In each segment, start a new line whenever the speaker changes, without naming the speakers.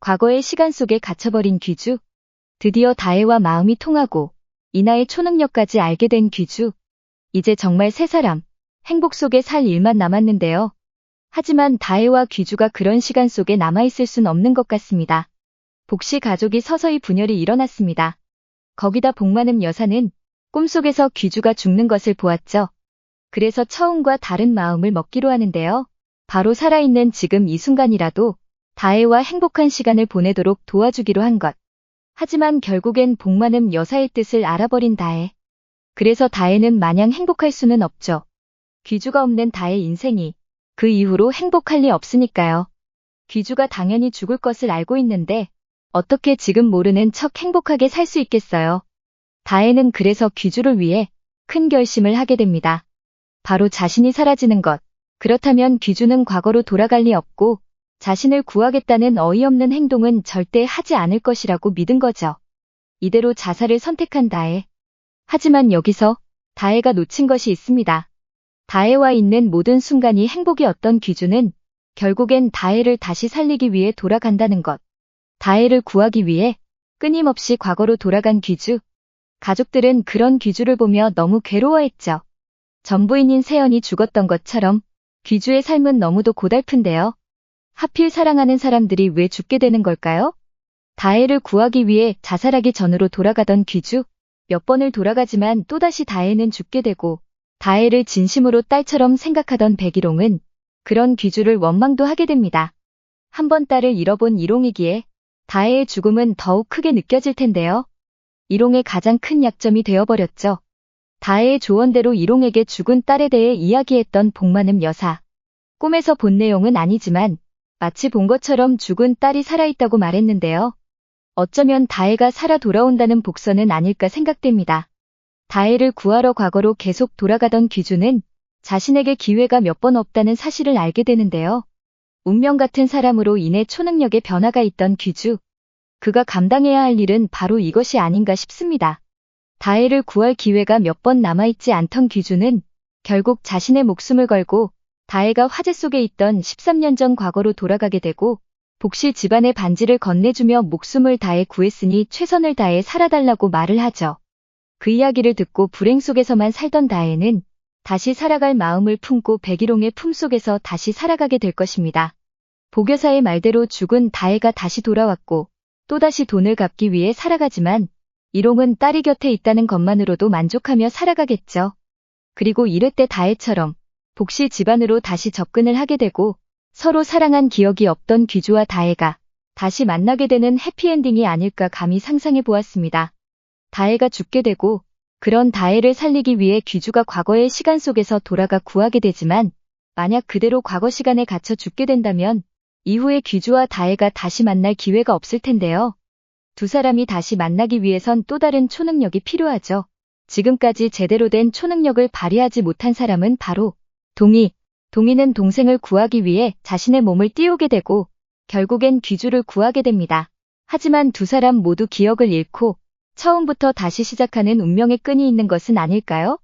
과거의 시간 속에 갇혀버린 귀주. 드디어 다혜와 마음이 통하고 이나의 초능력까지 알게 된 귀주. 이제 정말 세 사람, 행복 속에 살 일만 남았는데요. 하지만 다혜와 귀주가 그런 시간 속에 남아있을 순 없는 것 같습니다. 복씨 가족이 서서히 분열이 일어났습니다. 거기다 복만음 여사는 꿈속에서 귀주가 죽는 것을 보았죠. 그래서 처음과 다른 마음을 먹기로 하는데요. 바로 살아있는 지금 이 순간이라도 다혜와 행복한 시간을 보내도록 도와주기로 한 것. 하지만 결국엔 복만음 여사의 뜻을 알아버린 다혜. 그래서 다혜는 마냥 행복할 수는 없죠. 귀주가 없는 다혜 인생이 그 이후로 행복할 리 없으니까요. 귀주가 당연히 죽을 것을 알고 있는데 어떻게 지금 모르는 척 행복하게 살 수 있겠어요. 다혜는 그래서 귀주를 위해 큰 결심을 하게 됩니다. 바로 자신이 사라지는 것. 그렇다면 귀주는 과거로 돌아갈 리 없고 자신을 구하겠다는 어이없는 행동은 절대 하지 않을 것이라고 믿은 거죠. 이대로 자살을 선택한 다혜. 하지만 여기서 다혜가 놓친 것이 있습니다. 다혜와 있는 모든 순간이 행복이었던 귀주는 결국엔 다혜를 다시 살리기 위해 돌아간다는 것. 다혜를 구하기 위해 끊임없이 과거로 돌아간 귀주. 가족들은 그런 귀주를 보며 너무 괴로워했죠. 전부인인 세연이 죽었던 것처럼 귀주의 삶은 너무도 고달픈데요. 하필 사랑하는 사람들이 왜 죽게 되는 걸까요? 다혜를 구하기 위해 자살하기 전으로 돌아가던 귀주. 몇 번을 돌아가지만 또다시 다혜는 죽게 되고 다혜를 진심으로 딸처럼 생각하던 백일홍은 그런 귀주를 원망도 하게 됩니다. 한 번 딸을 잃어본 일홍이기에 다혜의 죽음은 더욱 크게 느껴질 텐데요. 일홍의 가장 큰 약점이 되어버렸죠. 다혜의 조언대로 일홍에게 죽은 딸에 대해 이야기했던 복만음 여사. 꿈에서 본 내용은 아니지만 마치 본 것처럼 죽은 딸이 살아있다고 말했는데요. 어쩌면 다혜가 살아 돌아온다는 복선은 아닐까 생각됩니다. 다혜를 구하러 과거로 계속 돌아가던 귀주는 자신에게 기회가 몇 번 없다는 사실을 알게 되는데요. 운명 같은 사람으로 인해 초능력에 변화가 있던 귀주. 그가 감당해야 할 일은 바로 이것이 아닌가 싶습니다. 다혜를 구할 기회가 몇 번 남아있지 않던 귀주는 결국 자신의 목숨을 걸고 다혜가 화재 속에 있던 13년 전 과거로 돌아가게 되고 복씨 집안의 반지를 건네주며 목숨을 다해 구했으니 최선을 다해 살아달라고 말을 하죠. 그 이야기를 듣고 불행 속에서만 살던 다혜는 다시 살아갈 마음을 품고 백일홍의 품속에서 다시 살아가게 될 것입니다. 복여사의 말대로 죽은 다혜가 다시 돌아왔고 또다시 돈을 갚기 위해 살아가지만 일홍은 딸이 곁에 있다는 것만으로도 만족하며 살아가겠죠. 그리고 이럴 때 다혜처럼 복씨 집안으로 다시 접근을 하게 되고 서로 사랑한 기억이 없던 귀주와 다혜가 다시 만나게 되는 해피엔딩이 아닐까 감히 상상해 보았습니다. 다혜가 죽게 되고 그런 다혜를 살리기 위해 귀주가 과거의 시간 속에서 돌아가 구하게 되지만 만약 그대로 과거 시간에 갇혀 죽게 된다면 이후에 귀주와 다혜가 다시 만날 기회가 없을 텐데요. 두 사람이 다시 만나기 위해선 또 다른 초능력이 필요하죠. 지금까지 제대로 된 초능력을 발휘하지 못한 사람은 바로 동희. 동희는 동생을 구하기 위해 자신의 몸을 띄우게 되고 결국엔 귀주를 구하게 됩니다. 하지만 두 사람 모두 기억을 잃고 처음부터 다시 시작하는 운명의 끈이 있는 것은 아닐까요?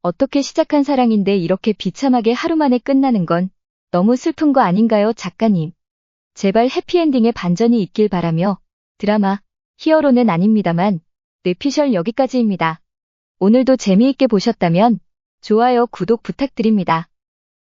어떻게 시작한 사랑인데 이렇게 비참하게 하루 만에 끝나는 건 너무 슬픈 거 아닌가요, 작가님? 제발 해피엔딩의 반전이 있길 바라며 드라마 히어로는 아닙니다만 뇌피셜 여기까지입니다. 오늘도 재미있게 보셨다면 좋아요, 구독 부탁드립니다.